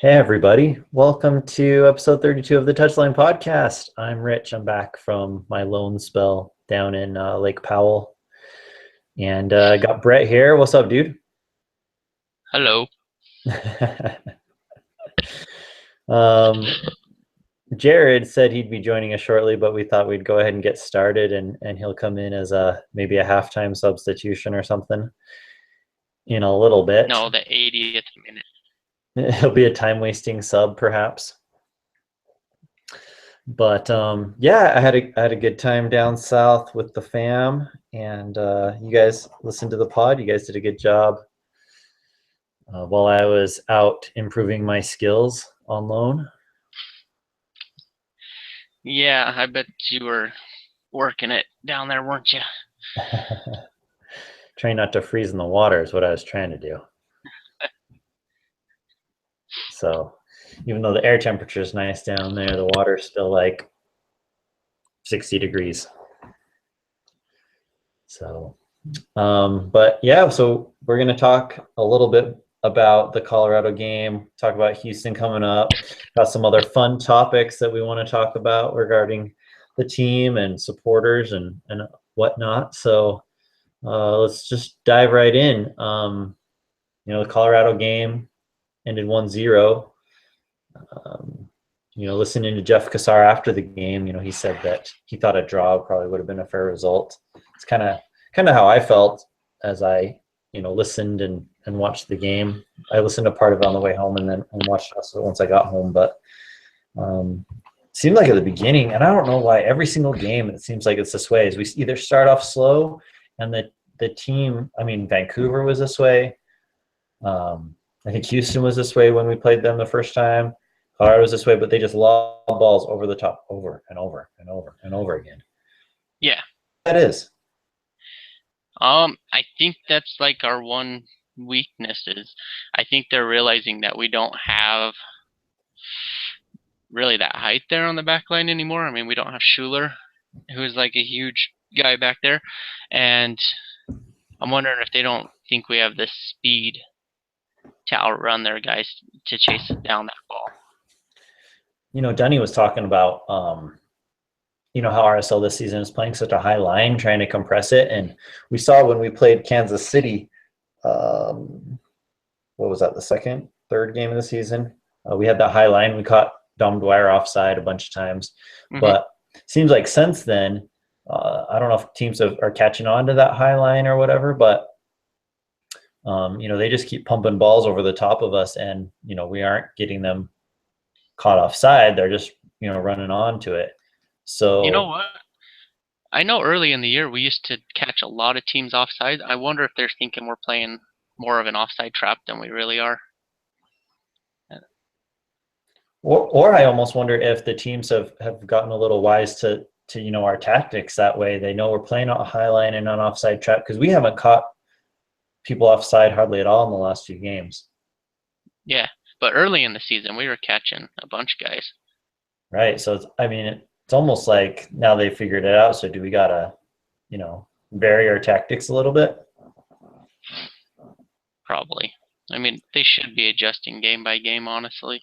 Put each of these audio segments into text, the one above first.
Hey, everybody. Welcome to episode 32 of the Touchline Podcast. I'm Rich. I'm back from my loan spell down in Lake Powell. And got Brett here. What's up, dude? Hello. um, Jared said he'd be joining us shortly, but we thought we'd go ahead and get started, and he'll come in as maybe a halftime substitution or something in a little bit. No, the 80th minute. He'll be a time-wasting sub, perhaps. But yeah, I had a good time down south with the fam, and you guys listened to the pod. You guys did a good job while I was out improving my skills on loan. Yeah, I bet you were working it down there, weren't you? Trying not to freeze in the water is what I was trying to do. So even though the air temperature is nice down there, the water's still like 60 degrees. So but yeah, so we're going to talk a little bit about the Colorado game, talk about Houston coming up, got some other fun topics that we want to talk about regarding the team and supporters and whatnot. So let's just dive right in. The Colorado game ended 1-0. Um, listening to Jeff Cassar after the game, he said that he thought a draw probably would have been a fair result. It's kind of how I felt as I listened and watched the game. I listened to part of it on the way home and watched it once I got home. But it seemed like at the beginning, and I don't know why every single game it seems like it's this way. Is we either start off slow, and the team. I mean, Vancouver was this way. I think Houston was this way when we played them the first time. Colorado was this way, but they just lob balls over the top, over and over and over and over again. Yeah. That is. I think that's like our one weakness is I think they're realizing that we don't have really that height there on the back line anymore. I mean, we don't have Schuler, who is like a huge guy back there, and I'm wondering if they don't think we have the speed to outrun their guys to chase down that ball. Dunny was talking about how RSL this season is playing such a high line, trying to compress it. And we saw when we played Kansas City, what was that, the third game of the season? We had that high line. We caught Dom Dwyer offside a bunch of times. Mm-hmm. But it seems like since then, I don't know if teams are catching on to that high line or whatever, but they just keep pumping balls over the top of us, and we aren't getting them caught offside. They're just running on to it. So you know what? I know early in the year we used to catch a lot of teams offside. I wonder if they're thinking we're playing more of an offside trap than we really are. Or I almost wonder if the teams have gotten a little wise to our tactics that way. They know we're playing a high line and an offside trap, because we haven't caught people offside hardly at all in the last few games. Yeah, but early in the season we were catching a bunch of guys. Right. So it's almost like now they figured it out. So do we gotta, vary our tactics a little bit? Probably. I mean, they should be adjusting game by game, honestly.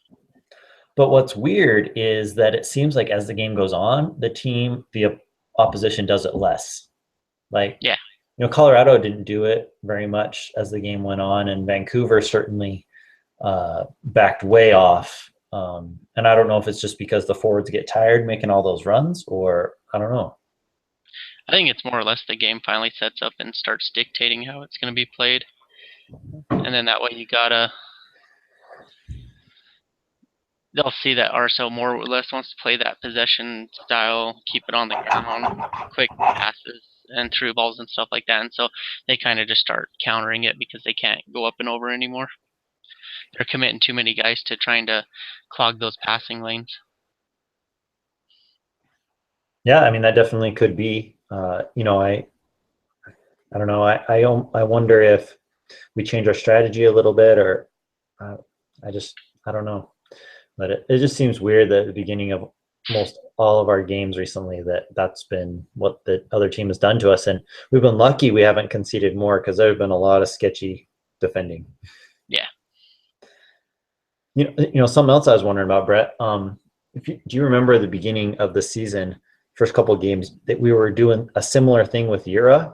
But what's weird is that it seems like as the game goes on, the opposition does it less. Like, yeah, Colorado didn't do it very much as the game went on, and Vancouver certainly backed way off. And I don't know if it's just because the forwards get tired making all those runs, or I don't know. I think it's more or less the game finally sets up and starts dictating how it's going to be played. And then that way they'll see that RSL more or less wants to play that possession style, keep it on the ground, quick passes and through balls and stuff like that. And so they kind of just start countering it because they can't go up and over anymore. They're committing too many guys to trying to clog those passing lanes. Yeah, I mean, that definitely could be. I don't know. I wonder if we change our strategy a little bit, or I don't know. But it just seems weird that at the beginning of most all of our games recently that's been what the other team has done to us, and we've been lucky we haven't conceded more, because there have been a lot of sketchy defending. Yeah. Something else I was wondering about, Brett. Do you remember the beginning of the season, first couple of games, that we were doing a similar thing with Yura,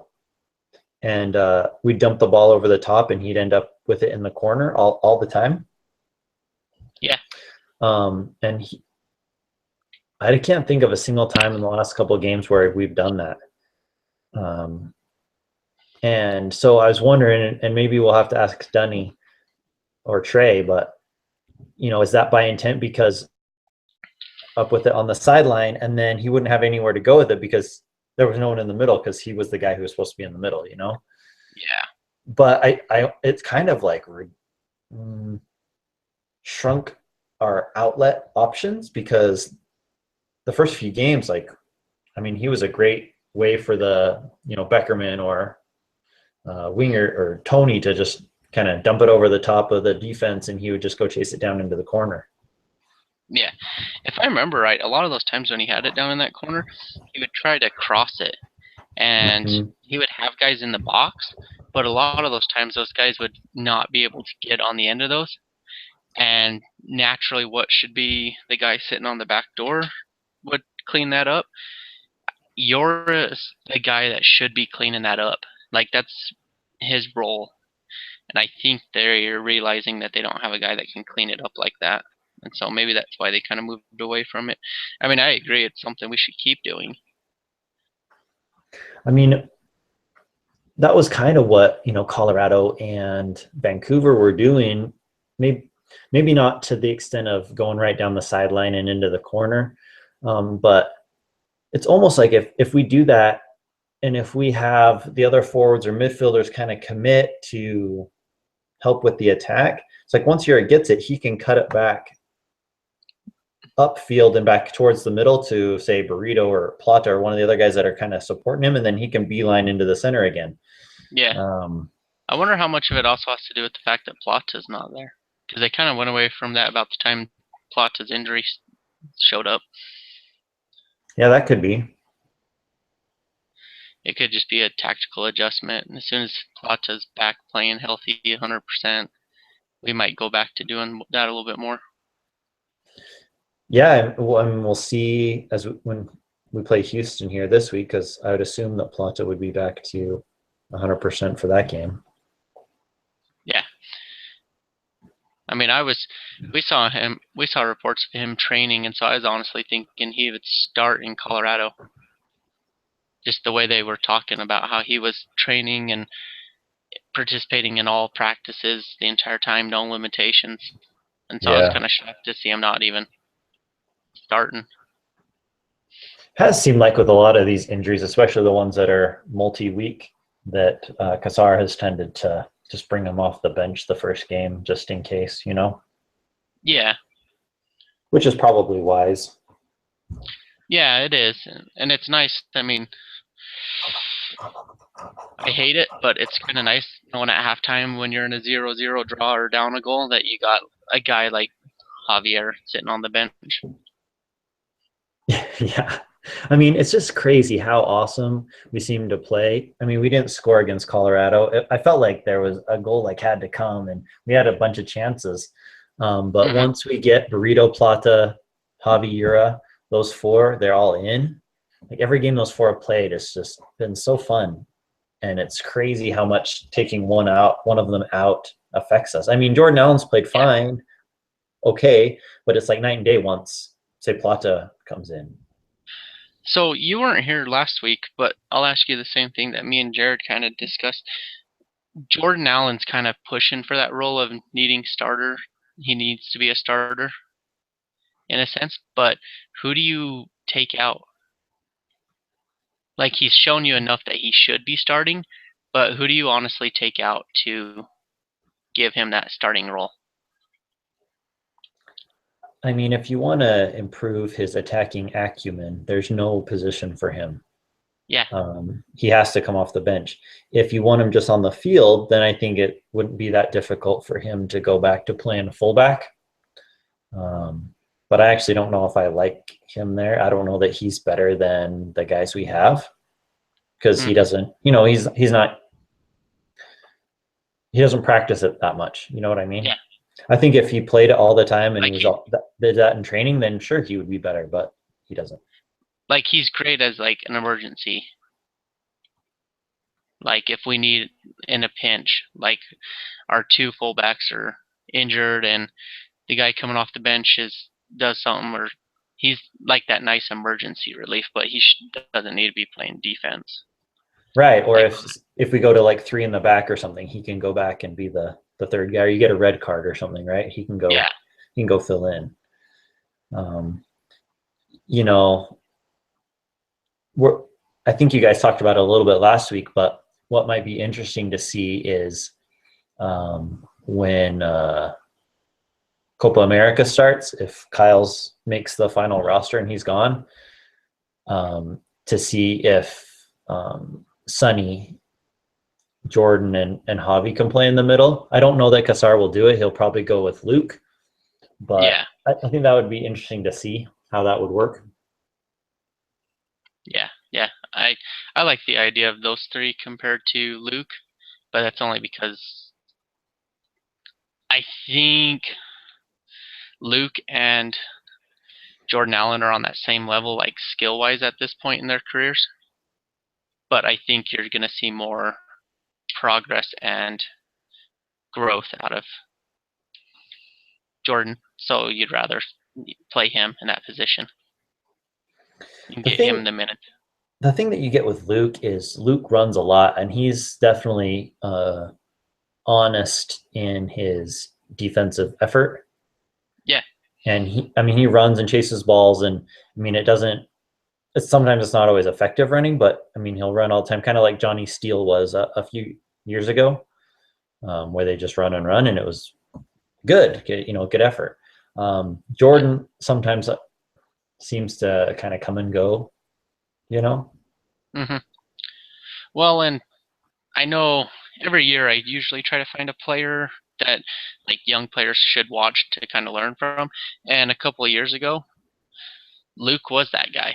and we'd dump the ball over the top, and he'd end up with it in the corner all the time. Yeah. And I can't think of a single time in the last couple of games where we've done that. And so I was wondering, and maybe we'll have to ask Dunny or Trey, but is that by intent because up with it on the sideline, and then he wouldn't have anywhere to go with it because there was no one in the middle because he was the guy who was supposed to be in the middle, Yeah. But it's kind of like shrunk our outlet options because the first few games, he was a great way for the, Beckerman or Winger or Tony to just kind of dump it over the top of the defense, and he would just go chase it down into the corner. Yeah. If I remember right, a lot of those times when he had it down in that corner, he would try to cross it, and he would have guys in the box, but a lot of those times those guys would not be able to get on the end of those. And naturally, what should be the guy sitting on the back door would clean that up. You're the guy that should be cleaning that up. Like, that's his role. And I think they're realizing that they don't have a guy that can clean it up like that. And so maybe that's why they kind of moved away from it. I mean, I agree. It's something we should keep doing. I mean, that was kind of what, Colorado and Vancouver were doing. Maybe not to the extent of going right down the sideline and into the corner. But it's almost like if we do that, and if we have the other forwards or midfielders kind of commit to help with the attack, it's like once Yura gets it, he can cut it back upfield and back towards the middle to, say, Burrito or Plata or one of the other guys that are kind of supporting him, and then he can beeline into the center again. Yeah. I wonder how much of it also has to do with the fact that Plata's not there, because they kind of went away from that about the time Plata's injury showed up. Yeah, that could be. It could just be a tactical adjustment. And as soon as Plata's back playing healthy 100%, we might go back to doing that a little bit more. Yeah, and we'll see when we play Houston here this week, because I would assume that Plata would be back to 100% for that game. Yeah. I mean, we saw reports of him training, and so I was honestly thinking he would start in Colorado. Just the way they were talking about how he was training and participating in all practices the entire time, no limitations. And so I was kind of shocked to see him not even starting. Has seemed like with a lot of these injuries, especially the ones that are multi-week, that Cassar has tended to just bring him off the bench the first game just in case, Yeah. Which is probably wise. Yeah, it is. And it's nice. I mean, I hate it, but it's kind of nice knowing at halftime when you're in a 0-0 draw or down a goal that you got a guy like Javier sitting on the bench. Yeah. I mean, it's just crazy how awesome we seem to play. I mean, we didn't score against Colorado. I felt like there was a goal had to come, and we had a bunch of chances. But once we get Burrito, Plata, Javi, Yura, those four, they're all in. Like every game those four have played, it's just been so fun. And it's crazy how much taking one of them out affects us. I mean, Jordan Allen's played fine, okay, but it's like night and day once, say, Plata comes in. So you weren't here last week, but I'll ask you the same thing that me and Jared kind of discussed. Jordan Allen's kind of pushing for that role of needing starter. He needs to be a starter in a sense, but who do you take out? Like, he's shown you enough that he should be starting, but who do you honestly take out to give him that starting role? I mean, if you want to improve his attacking acumen, there's no position for him. Yeah. He has to come off the bench. If you want him just on the field, then I think it wouldn't be that difficult for him to go back to playing fullback. But I actually don't know if I like him there. I don't know that he's better than the guys we have, because he doesn't, he doesn't practice it that much. You know what I mean? Yeah. I think if he played it all the time and he Like was did that in training, then sure he would be better, but he doesn't. he's great as like an emergency. Like if we need in a pinch, like our two fullbacks are injured and the guy coming off the bench does something, or he's like that nice emergency relief, but he doesn't need to be playing defense. Right. Or Like if we go to like three in the back or something, he can go back and be the third guy. Or you get a red card or something, right? yeah, He can go fill in. Um, you know, we're I think you guys talked about it a little bit last week, but what might be interesting to see is when Copa America starts, if Kyle's makes the final roster and he's gone, to see if Sonny, Jordan, and Javi can play in the middle. I don't know that Cassar will do it. He'll probably go with Luke, but yeah, I think that would be interesting to see how that would work. yeah. I like the idea of those three compared to Luke, but that's only because I think Luke and Jordan Allen are on that same level, like skill wise at this point in their careers. But I think you're going to see more progress and growth out of Jordan. So you'd rather play him in that position and The get him thing the minute. the thing that you get with Luke is Luke runs a lot, and he's definitely honest in his defensive effort. Yeah. And he runs and chases balls, and I mean, sometimes it's not always effective running, but I mean, he'll run all the time, kind of like Johnny Steele was a few years ago, where they just run and run, and it was good, good effort. Jordan sometimes seems to kind of come and go, you know. hmm Well, and I know every year I usually try to find a player that like young players should watch to kind of learn from. And a couple of years ago, Luke was that guy.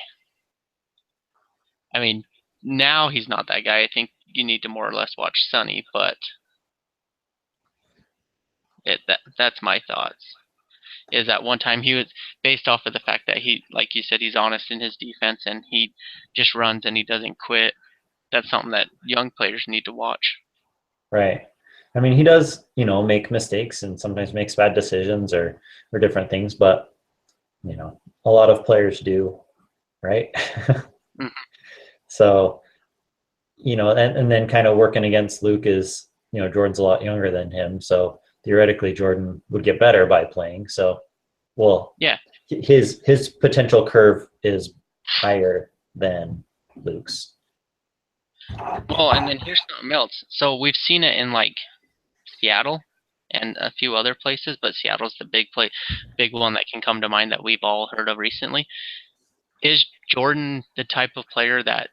I mean, now he's not that guy. I think you need to more or less watch Sonny, but that's my thoughts. Is that one time he was based off of the fact that he, like you said, he's honest in his defense and he just runs and he doesn't quit. That's something that young players need to watch. Right. I mean, he does, make mistakes and sometimes makes bad decisions or different things, but a lot of players do, right? Mhm. So, and then kind of working against Luke is, Jordan's a lot younger than him, so theoretically Jordan would get better by playing. So, well, Yeah. his potential curve is higher than Luke's. Well, and then here's something else. So we've seen it in like Seattle and a few other places, but Seattle's the big one that can come to mind that we've all heard of recently. Is Jordan the type of player that,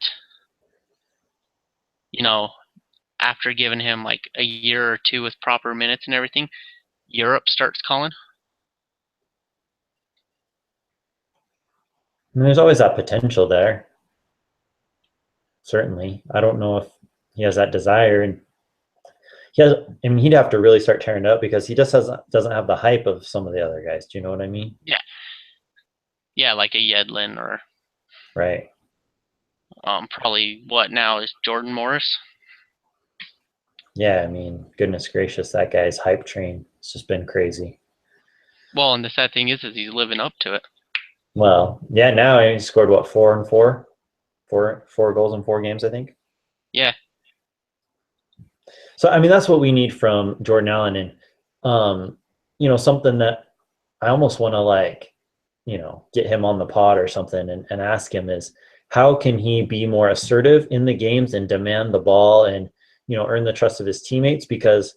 you know, after giving him like a year or two with proper minutes and everything, Europe starts calling? And there's always that potential there. Certainly, I don't know if he has that desire, and he has. I mean, he'd have to really start tearing it up because he just doesn't have the hype of some of the other guys. Do you know what I mean? Yeah. Yeah, like a Yedlin or Right. probably what now is Jordan Morris. Yeah. I mean, goodness gracious, that guy's hype train. It's just been crazy. Well, and the sad thing is he's living up to it. Well, yeah. Now he scored what, 4 and 4, four goals in 4 games, I think. Yeah. So I mean, that's what we need from Jordan Allen, and something that I almost want to like, get him on the pod or something and ask him is how can he be more assertive in the games and demand the ball and earn the trust of his teammates, because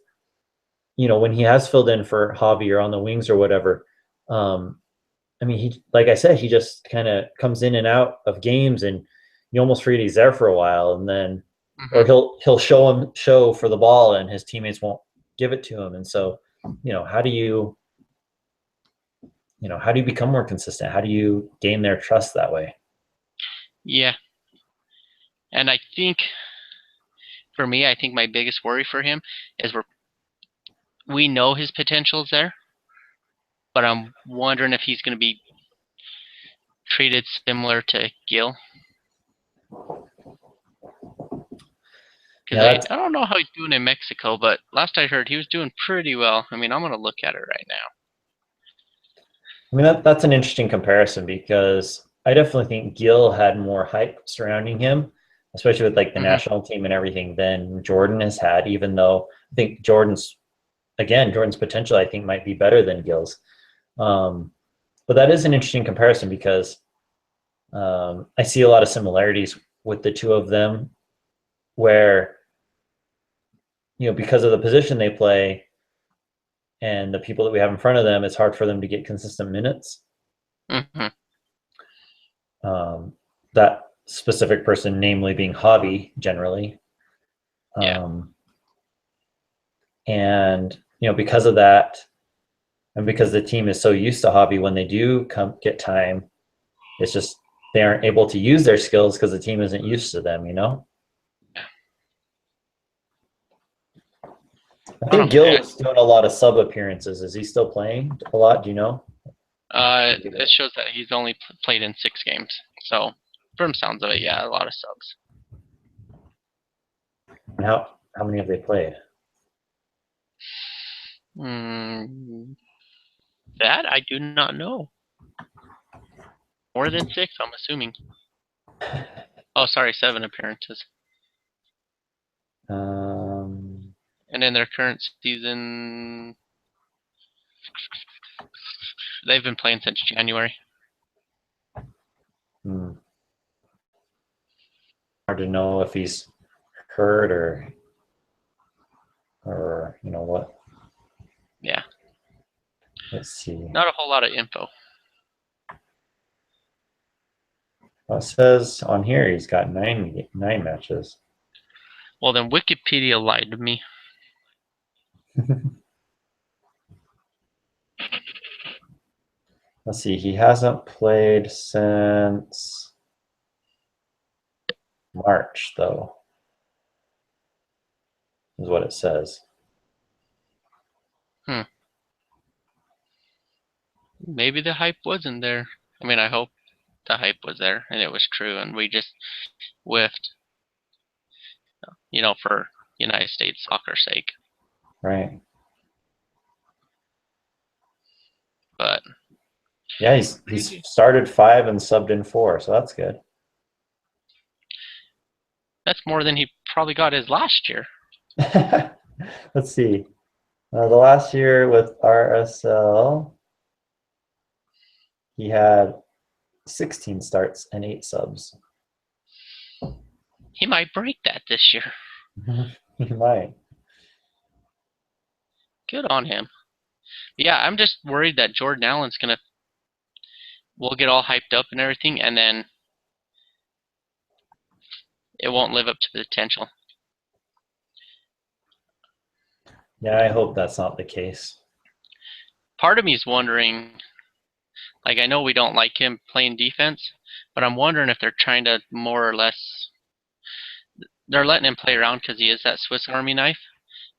when he has filled in for Javi or on the wings or whatever, I mean, he, like I said, he just kind of comes in and out of games, and you almost forget he's there for a while, and then or hmm he'll show for the ball and his teammates won't give it to him. And so, how do you become more consistent? How do you gain their trust that way? Yeah. And I think for me, I think my biggest worry for him is we know his potential is there. but I'm wondering if he's going to be treated similar to Gil. Yeah, Because I don't know how he's doing in Mexico, but last I heard he was doing pretty well. I mean, I'm going to look at it right now. I mean, that's an interesting comparison because I definitely think Gil had more hype surrounding him, especially with like the national team and everything, than Jordan has had, even though I think Jordan's potential, I think, might be better than Gil's. But that is an interesting comparison because I see a lot of similarities with the two of them where, because of the position they play and the people that we have in front of them, it's hard for them to get consistent minutes. Mm-hmm. That specific person, namely being Javi, generally. Yeah. And because of that, and because the team is so used to Javi, when they do get time, it's just they aren't able to use their skills because the team isn't used to them. I think Gil is doing a lot of sub appearances. Is he still playing a lot? Do you know? It shows that he's only played in 6 games. So, from sounds of it, yeah, a lot of subs. And how many have they played? That I do not know. More than 6, I'm assuming. Oh, sorry, 7 appearances. And in their current season, they've been playing since January. Hard to know if he's hurt or what. Yeah. Let's see. Not a whole lot of info. Well, it says on here he's got nine matches. Well, then Wikipedia lied to me. Let's see. He hasn't played since March, though, is what it says. Maybe the hype wasn't there. I mean, I hope the hype was there and it was true, and we just whiffed, for United States soccer's sake. Right. But yeah, he's started 5 and subbed in 4, so that's good. That's more than he probably got his last year. Let's see. The last year with RSL, he had 16 starts and 8 subs. He might break that this year. He might. Good on him. Yeah, I'm just worried that Jordan Allen's we'll get all hyped up and everything, and then it won't live up to the potential. Yeah, I hope that's not the case. Part of me is wondering, like, I know we don't like him playing defense, but I'm wondering if they're trying to more or less, they're letting him play around because he is that Swiss Army knife,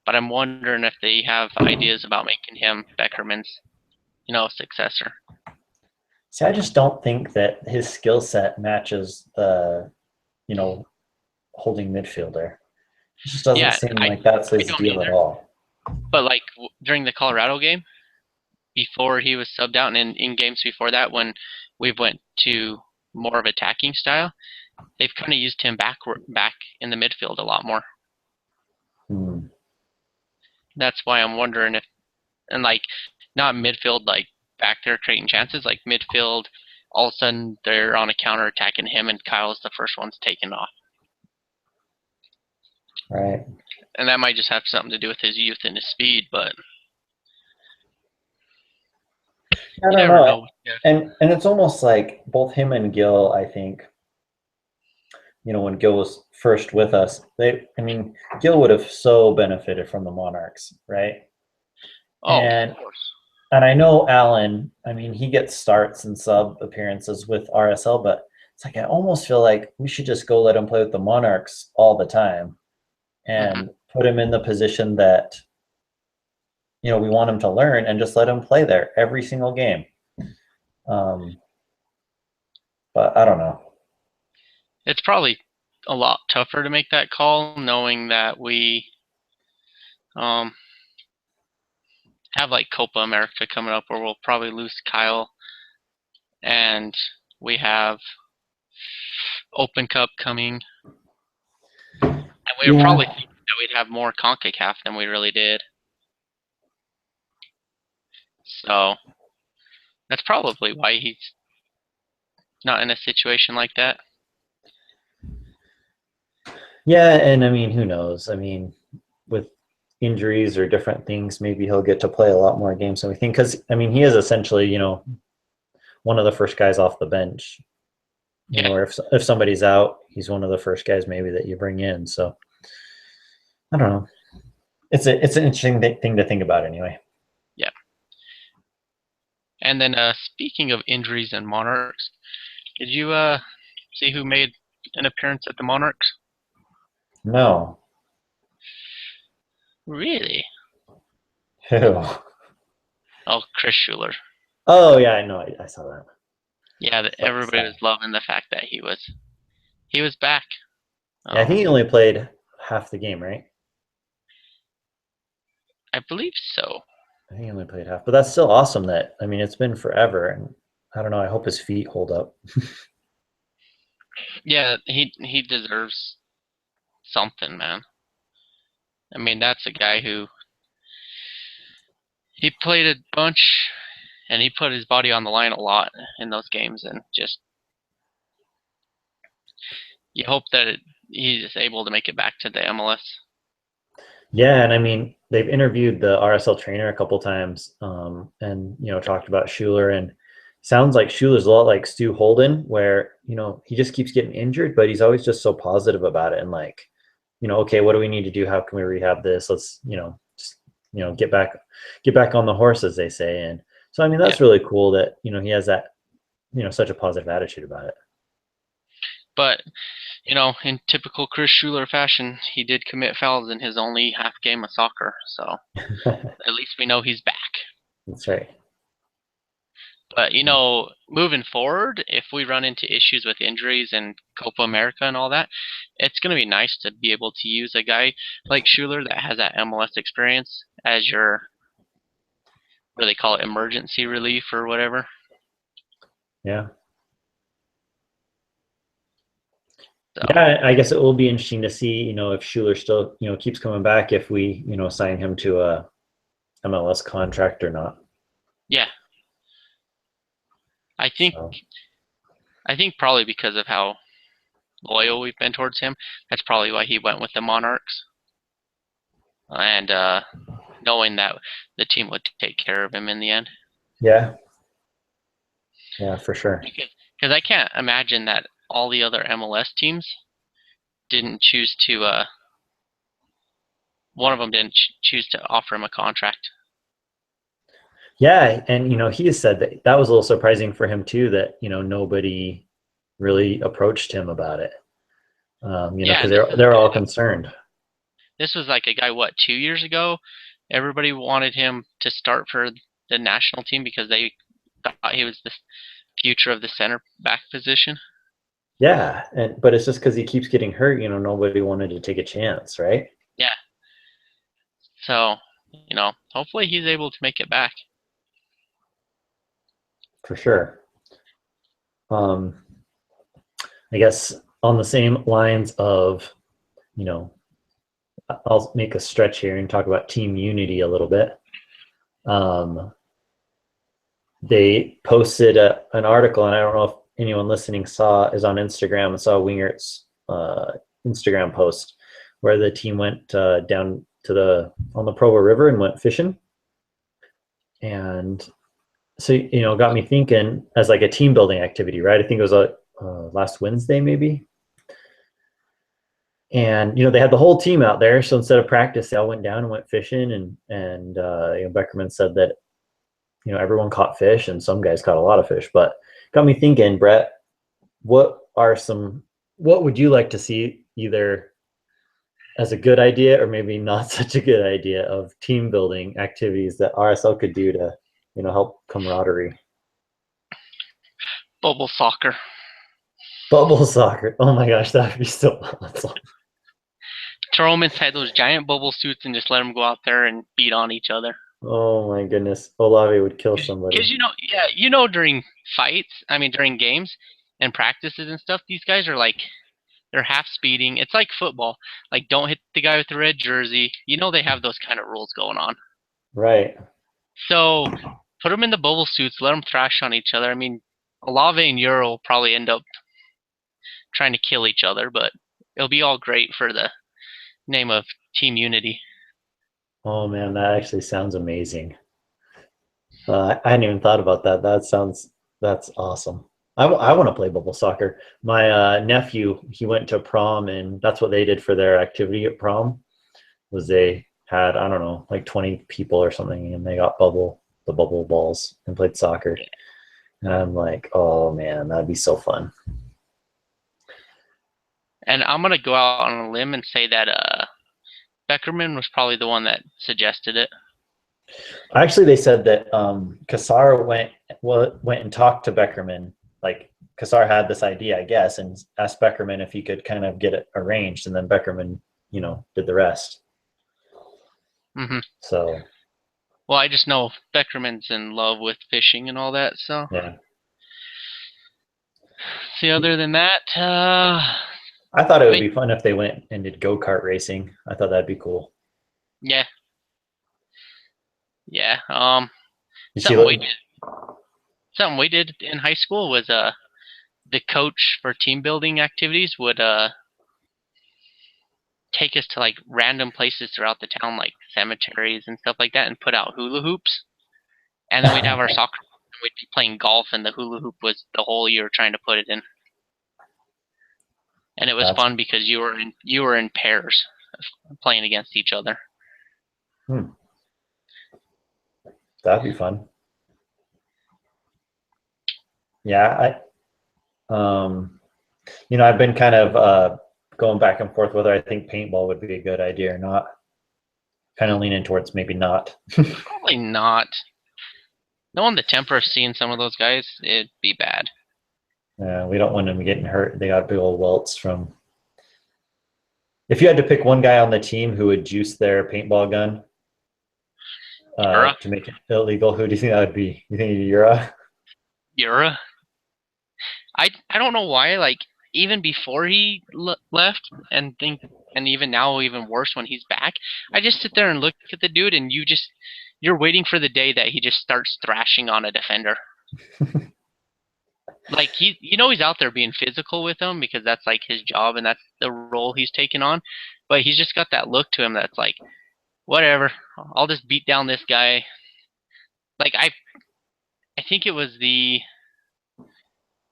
but I'm wondering if they have ideas about making him Beckerman's, successor. See, I just don't think that his skill set matches the, holding midfielder. It just doesn't seem like that's his deal at all. But like during the Colorado game, before he was subbed out, and in games before that, when we went to more of attacking style, they've kind of used him back in the midfield a lot more. That's why I'm wondering if, and like not midfield like back there creating chances, like midfield, all of a sudden they're on a counter attacking him, and Kyle's the first one's taken off. Right. And that might just have something to do with his youth and his speed, but I don't know. And it's almost like both him and Gil, I think, when Gil was first with us, Gil would have so benefited from the Monarchs, right? Of course. And I know Allen, he gets starts and sub appearances with RSL, but it's like I almost feel like we should just go let him play with the Monarchs all the time and put him in the position that we want him to learn and just let him play there every single game. But I don't know. It's probably a lot tougher to make that call, knowing that we have like Copa America coming up, where we'll probably lose Kyle, and we have Open Cup coming, and we were probably thinking that we'd have more CONCACAF than we really did. So that's probably why he's not in a situation like that. Yeah, and I mean, who knows? I mean, with injuries or different things, maybe he'll get to play a lot more games than we think. Because I mean, he is essentially, one of the first guys off the bench. Or if somebody's out, he's one of the first guys maybe that you bring in. So I don't know. It's an interesting thing to think about, anyway. Yeah. And then speaking of injuries and Monarchs, did you see who made an appearance at the Monarchs? No. Really? Who? Oh, Chris Schuler. Oh yeah, I know. I saw that. Yeah, everybody was loving the fact that he was back. Yeah, I think he only played half the game, right? I believe so. I think he only played half, but that's still awesome. That, I mean, it's been forever, and I don't know. I hope his feet hold up. Yeah, he deserves something, man. I mean, that's a guy who he played a bunch, and he put his body on the line a lot in those games, and just you hope that he's able to make it back to the MLS. Yeah, and I mean, they've interviewed the RSL trainer a couple times, and talked about Schuler, and sounds like Schuler's a lot like Stu Holden, where he just keeps getting injured, but he's always just so positive about it, and like, okay, what do we need to do? How can we rehab this? Let's just get back on the horse, as they say. And so I mean, that's really cool that he has that such a positive attitude about it. But in typical Chris Schuler fashion, he did commit fouls in his only half game of soccer. So at least we know he's back. That's right. But moving forward, if we run into issues with injuries and Copa America and all that, it's going to be nice to be able to use a guy like Schuler that has that MLS experience as your, what do they call it, emergency relief or whatever. Yeah. So. Yeah, I guess it will be interesting to see, if Schuler still, keeps coming back, if we, sign him to a MLS contract or not. Yeah. I think probably because of how loyal we've been towards him, that's probably why he went with the Monarchs. And knowing that the team would take care of him in the end. Yeah. Yeah, for sure. Because I can't imagine that all the other MLS teams didn't choose to, one of them didn't choose to offer him a contract. Yeah, and he has said that was a little surprising for him too, that nobody really approached him about it. Because they're all concerned. This was like a guy, 2 years ago? Everybody wanted him to start for the national team because they thought he was the future of the center back position. Yeah, but it's just because he keeps getting hurt. Nobody wanted to take a chance, right? Yeah. So, hopefully he's able to make it back. For sure. I guess on the same lines of, I'll make a stretch here and talk about team unity a little bit. They posted an article, and I don't know if anyone listening is on Instagram and saw Wingert's Instagram post where the team went down on the Provo River and went fishing. And so, it got me thinking as like a team building activity, right? I think it was last Wednesday, maybe. And, they had the whole team out there. So instead of practice, they all went down and went fishing. And Beckerman said that, everyone caught fish and some guys caught a lot of fish. But got me thinking, Brett, what would you like to see either as a good idea or maybe not such a good idea of team building activities that RSL could do to, help camaraderie. Bubble soccer. Bubble soccer. Oh my gosh, that would be so awesome. Throw them inside those giant bubble suits and just let them go out there and beat on each other. Oh my goodness. Olave would kill Because somebody. during fights, I mean during games and practices and stuff, these guys are like they're half speeding. It's like football. Like don't hit the guy with the red jersey. They have those kind of rules going on. Right. So put them in the bubble suits, let them thrash on each other. I mean, Olave and Euro will probably end up trying to kill each other, but it'll be all great for the name of Team Unity. Oh man, that actually sounds amazing. I hadn't even thought about that. That's awesome. I want to play bubble soccer. My nephew, he went to prom, and that's what they did for their activity at prom. Was they had, I don't know, like 20 people or something, and they got the bubble balls and played soccer. And I'm like, oh man, that'd be so fun. And I'm gonna go out on a limb and say that Beckerman was probably the one that suggested it. Actually, they said that Kassar went and talked to Beckerman. Like Kassar had this idea, I guess, and asked Beckerman if he could kind of get it arranged, and then Beckerman, did the rest. Mm-hmm. So Well, I just know Beckerman's in love with fishing and all that. So, yeah, see, other than that, I thought it I would mean, be fun if they went and did go-kart racing. I thought that'd be cool. yeah, yeah. You see, Something we did, something we did in high school was the coach for team building activities would take us to like random places throughout the town, like cemeteries and stuff like that, and put out hula hoops. And then we'd have our soccer. We'd be playing golf, and the hula hoop was the hole you were trying to put it in. And it was that's fun because you were in pairs playing against each other. that'd be fun. Yeah, I've been kind of going back and forth whether I think paintball would be a good idea or not. Kind of leaning towards maybe not. Probably not. Knowing the temper of seeing some of those guys, it'd be bad. We don't want them getting hurt. They got big old welts from. If you had to pick one guy on the team who would juice their paintball gun to make it illegal, who do you think that would be? You think Yura? Yura. I don't know why. Like even before he left, and even now, even worse when he's back. I just sit there and look at the dude, and you're waiting for the day that he just starts thrashing on a defender. Like he's out there being physical with them because that's like his job and that's the role he's taken on. But he's just got that look to him that's like, whatever, I'll just beat down this guy. Like I think it was the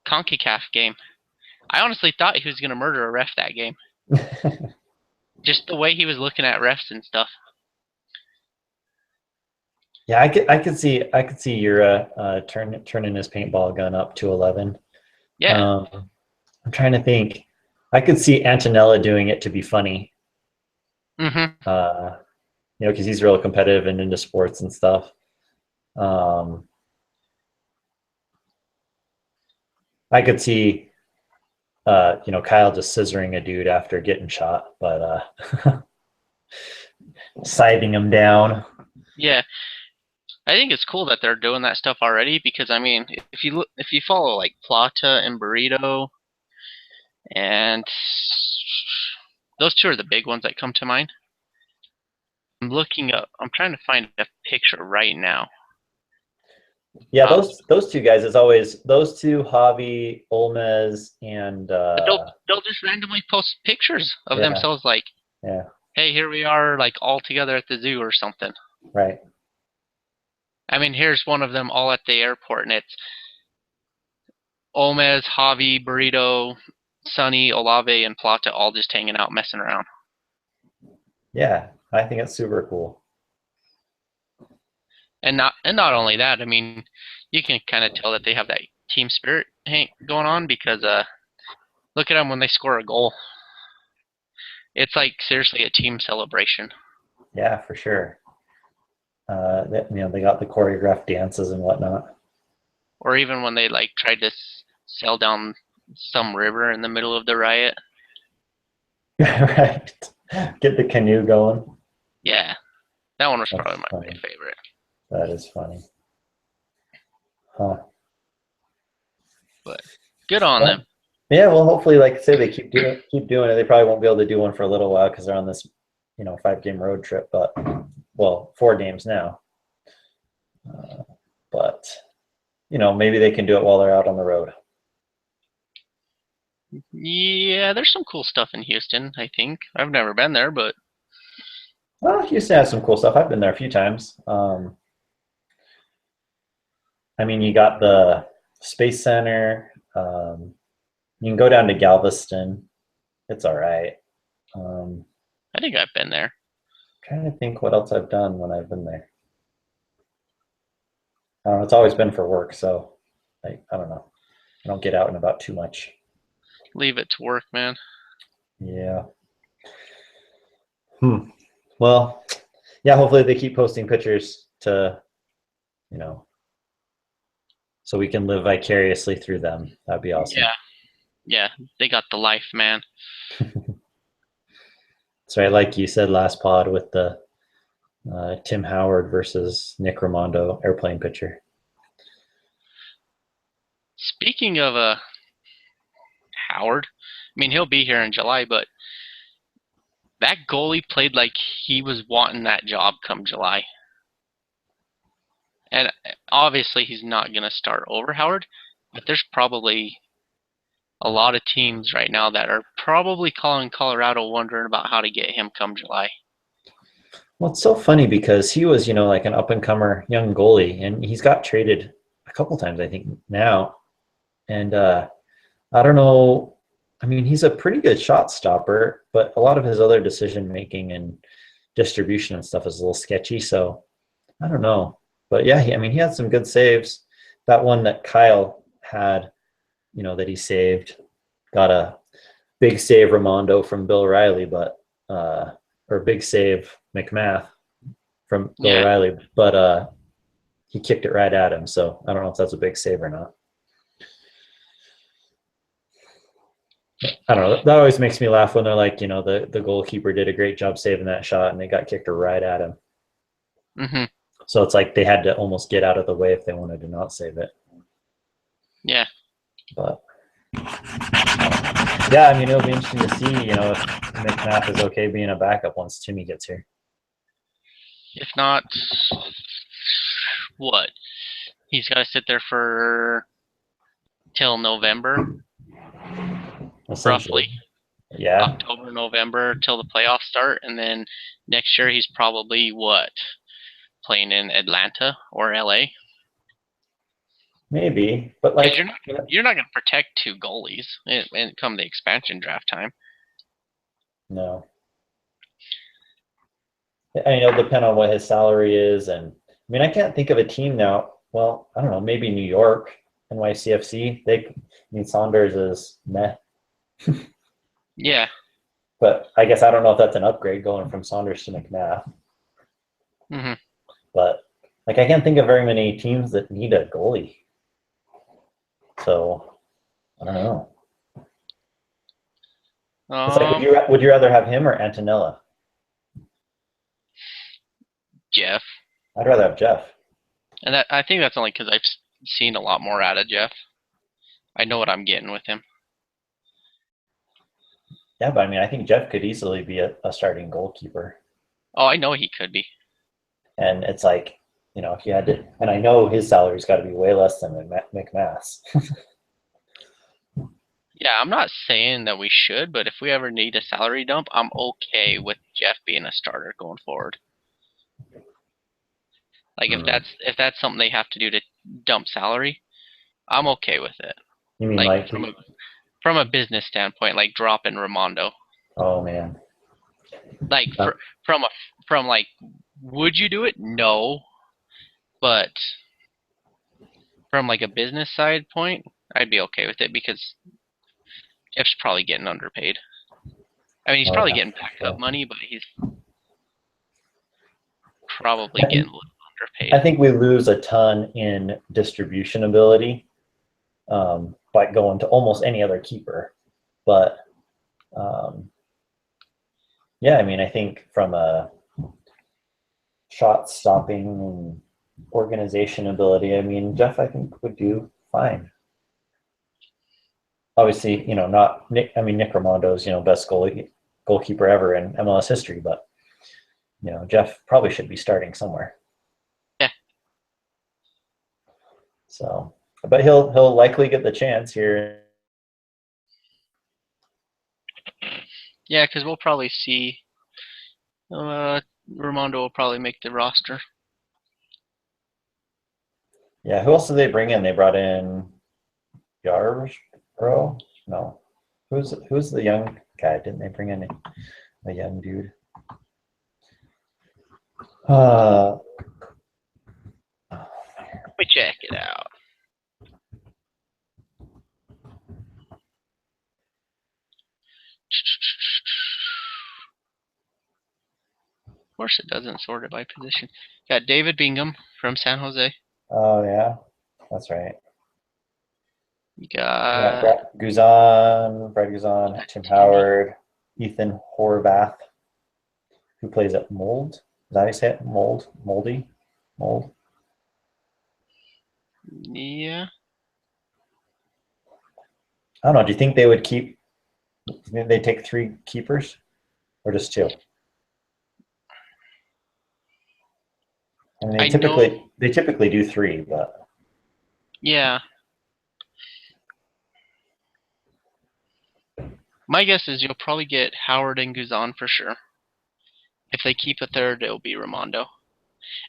CONCACAF game. I honestly thought he was gonna murder a ref that game. Just the way he was looking at refs and stuff. Yeah, I could see Yura turning his paintball gun up to 11. Yeah. I'm trying to think. I could see Antonella doing it to be funny. Mm-hmm. Because he's real competitive and into sports and stuff. I could see, Kyle just scissoring a dude after getting shot, but scything him down. Yeah. I think it's cool that they're doing that stuff already because I mean, if you follow like Plata and Burrito, and those two are the big ones that come to mind. I'm trying to find a picture right now. Yeah, those two guys is always those two, Javi, Olmez, and they'll just randomly post pictures of themselves like, yeah, hey, here we are like all together at the zoo or something. right. I mean, here's one of them all at the airport, and it's Olmez, Javi, Burrito, Sunny, Olave, and Plata all just hanging out, messing around. Yeah, I think it's super cool. And not only that, I mean, you can kind of tell that they have that team spirit going on because look at them when they score a goal. It's like seriously a team celebration. Yeah, for sure. They got the choreographed dances and whatnot. Or even when they like tried to sail down some river in the middle of the riot. Right. Get the canoe going. Yeah, that one was That's probably my funny. favorite. That is funny. Huh. But good on them. Well, yeah, well, hopefully, like I say, they keep doing it. They probably won't be able to do one for a little while because they're on this, 5-game road trip. But well, 4 games now. Uh, but maybe they can do it while they're out on the road. Yeah, there's some cool stuff in Houston, I think. I've never been there, but Well, Houston has some cool stuff. I've been there a few times. I mean, you got the Space Center. You can go down to Galveston. It's all right. Um, I think I've been there. Trying to think what else I've done when I've been there. It's always been for work, so I don't know. I don't get out and about too much. Leave it to work, man. Yeah. Well, yeah. Hopefully they keep posting pictures to, you know, so we can live vicariously through them. That'd be awesome. Yeah, yeah, they got the life, man. So, like you said last pod with the Tim Howard versus Nick Raimondo airplane picture. Speaking of Howard, I mean he'll be here in July, but that goalie played like he was wanting that job come July. And obviously he's not going to start over Howard, but there's probably a lot of teams right now that are probably calling Colorado wondering about how to get him come July. Well, it's so funny because he was, like an up and comer young goalie, and he's got traded a couple times, I think, now. And I don't know. I mean, he's a pretty good shot stopper, but a lot of his other decision making and distribution and stuff is a little sketchy. So I don't know. But yeah, I mean, he had some good saves. That one that Kyle had, that he saved, got a big save Raimondo from Bill Riley, but or big save McMath from Bill Yeah. Riley, but he kicked it right at him. So I don't know if that's a big save or not. I don't know. That always makes me laugh when they're like, the goalkeeper did a great job saving that shot, and they got kicked right at him. Mm-hmm. So it's like they had to almost get out of the way if they wanted to not save it. Yeah. But yeah, I mean, it'll be interesting to see, if McMath is okay being a backup once Timmy gets here. If not, what? He's got to sit there for till November, roughly. Yeah. October, November till the playoffs start, and then next year he's probably playing in Atlanta or LA. Maybe, but like you're not going to protect two goalies and come the expansion draft time. No. It'll depend on what his salary is, and I mean, I can't think of a team now. Well, I don't know, maybe New York, NYCFC. Saunders is meh. Yeah. But I guess I don't know if that's an upgrade going from Saunders to McMath. Mm-hmm. But I can't think of very many teams that need a goalie. So I don't know. It's like, would you rather have him or Antonella? Jeff. I'd rather have Jeff. And I think that's only because I've seen a lot more out of Jeff. I know what I'm getting with him. Yeah, but I mean, I think Jeff could easily be a starting goalkeeper. Oh, I know he could be. And it's like, if you had to, and I know his salary's got to be way less than McMath's. Yeah, I'm not saying that we should, but if we ever need a salary dump, I'm okay with Jeff being a starter going forward. Like if that's something they have to do to dump salary, I'm okay with it. You mean like from a business standpoint, like dropping Raimondo? Oh man. Like from like, would you do it? No, but from like a business side point, I'd be okay with it because Jeff's probably getting underpaid. I mean, he's Oh, probably yeah, getting for backup sure. money, but he's probably getting a little I underpaid. think we lose a ton in distribution ability by going to almost any other keeper. But um, yeah, I mean, I think from a shot stopping and organization ability, I mean, Jeff, I think would do fine. Obviously, not Nick. I mean, Nick Ramondo's, best goalkeeper ever in MLS history, but Jeff probably should be starting somewhere. Yeah, So, but he'll likely get the chance here. yeah, because we'll probably see. Ramondo will probably make the roster. Yeah, who else did they bring in? They brought in Yarbrough? No. Who's the young guy? Didn't they bring in a young dude? Uh, Let me check it out. Of course, it doesn't sort it by position. Got David Bingham from San Jose. oh yeah, that's right. You Yeah, got Brad Guzan, Tim Timmy. Howard, Ethan Horvath, who plays at Mold. Is that how you say it? Mold. Yeah, I don't know. Do you think they would keep? They take three keepers or just two? I mean, I know. they typically do three, but Yeah, my guess is you'll probably get Howard and Guzan for sure. If they keep a third, it'll be Ramondo.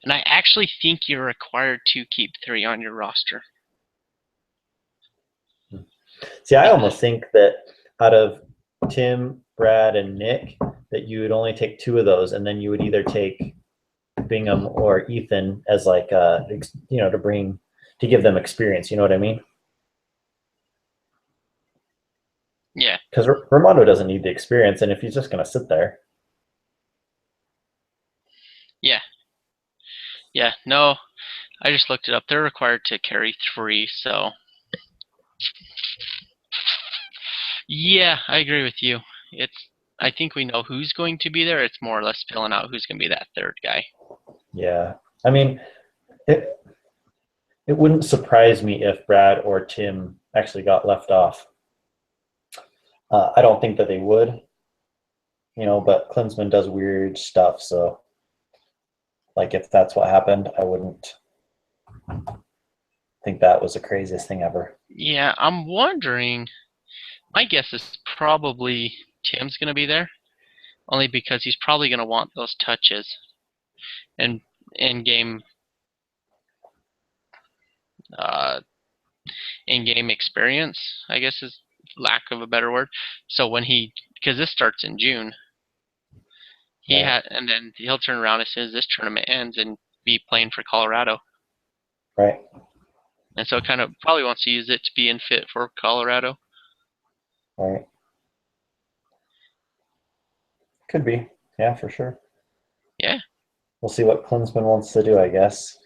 And I actually think you're required to keep 3 on your roster. see, I Because, almost think that out of Tim, Brad, and Nick, that you would only take two of those, and then you would either take Bingham or Ethan as like to give them experience. You know what I mean? yeah, Because Romano doesn't need the experience, and if he's just going to sit there, yeah, yeah. No, I just looked it up. They're required to carry 3, so. Yeah, I agree with you. It's. I think we know who's going to be there. It's more or less filling out who's going to be that third guy. yeah. I mean, it it wouldn't surprise me if Brad or Tim actually got left off. I don't think that they would, but Klinsman does weird stuff. So, like, if that's what happened, I wouldn't think that was the craziest thing ever. Yeah, I'm wondering. My guess is probably Tim's going to be there, only because he's probably going to want those touches and in-game uh, in-game experience, I guess is lack of a better word. So because this starts in June, Right. and then he'll turn around as soon as this tournament ends and be playing for Colorado. Right. And so kind of probably wants to use it to be in fit for Colorado. Right. Could be. Yeah, for sure. Yeah. We'll see what Klinsman wants to do, I guess.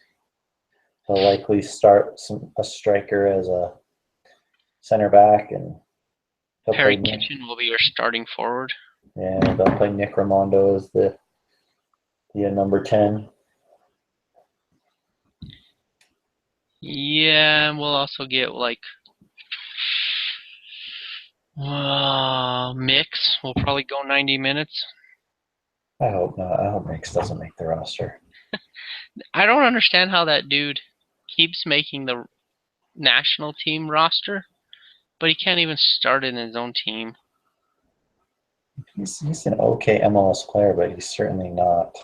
He'll likely start a striker as a center back, and he'll Perry play Nick. Kitchen will be your starting forward. Yeah, they'll play Nick Raimondo as the number 10. Yeah, and we'll also get like Mix. We'll probably go 90 minutes. I hope not. I hope Mix doesn't make the roster. I don't understand how that dude keeps making the national team roster, but he can't even start in his own team. He's an okay MLS player, but he's certainly not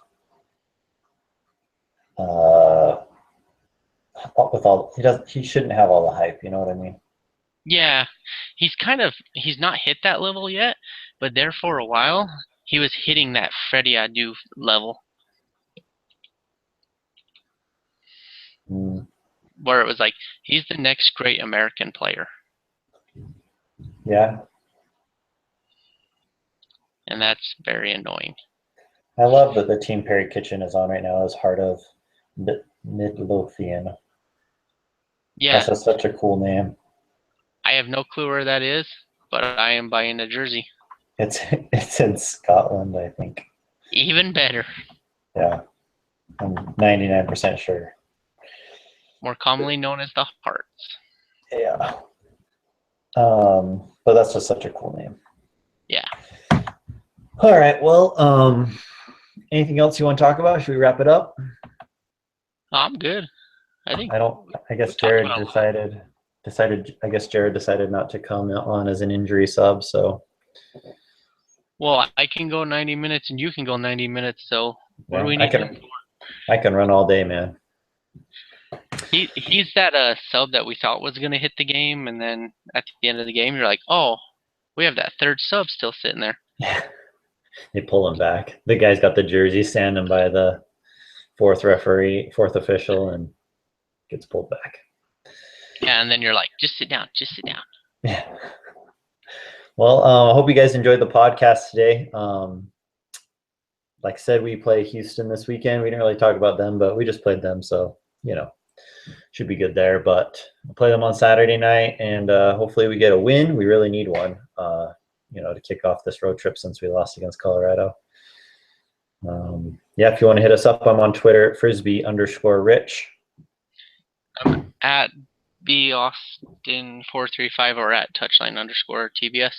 with all he shouldn't have all the hype, you know what I mean? Yeah, he's not hit that level yet, but there for a while he was hitting that Freddie Adu level Mm, where it was like he's the next great American player. yeah. and that's very annoying. I love that the Team Perry Kitchen is on right now as Heart of Midlothian. Yeah, That's such a cool name. I have no clue where that is, but I am buying a jersey. It's in Scotland, I think. Even better. Yeah, I'm 99% sure. More commonly known as the Hearts. Yeah. But that's just such a cool name. Yeah. All right. Well, anything else you want to talk about? Should we wrap it up? I'm good. I think I guess we talked Jared about a lot. decided. I guess Jared decided not to come on as an injury sub. So Well, I can go 90 minutes and you can go 90 minutes. So what do we I need him for? I can run all day, man. He's that sub that we thought was gonna hit the game, and then at the end of the game, you're like, oh, we have that third sub still sitting there. Yeah. They pull him back. The guy's got the jersey standing by the fourth official, and gets pulled back. Yeah, and then you're like, just sit down, just sit down. Yeah. Well, I hope you guys enjoyed the podcast today. Like I said, we play Houston this weekend. We didn't really talk about them, but we just played them, so should be good there. But we'll play them on Saturday night, and hopefully we get a win. We really need one, to kick off this road trip since we lost against Colorado. If you want to hit us up, I'm on Twitter at Frisbee_Rich. I'm at BAustin435 or at touchline_TBS.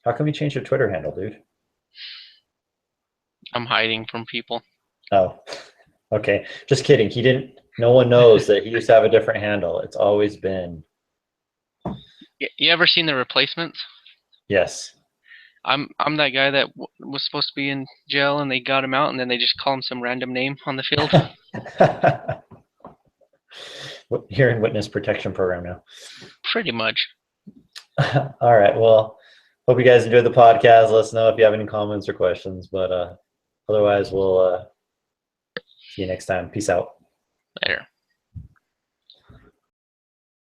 How come you changed your Twitter handle, dude? I'm hiding from people. Oh, okay. Just kidding. He didn't. No one knows that he used to have a different handle. It's always been. You ever seen the replacements? Yes. I'm that guy that was supposed to be in jail and they got him out and then they just call him some random name on the field. You're in witness protection program now. Pretty much. All right. Well, hope you guys enjoyed the podcast. Let us know if you have any comments or questions. But otherwise, we'll see you next time. Peace out. Later.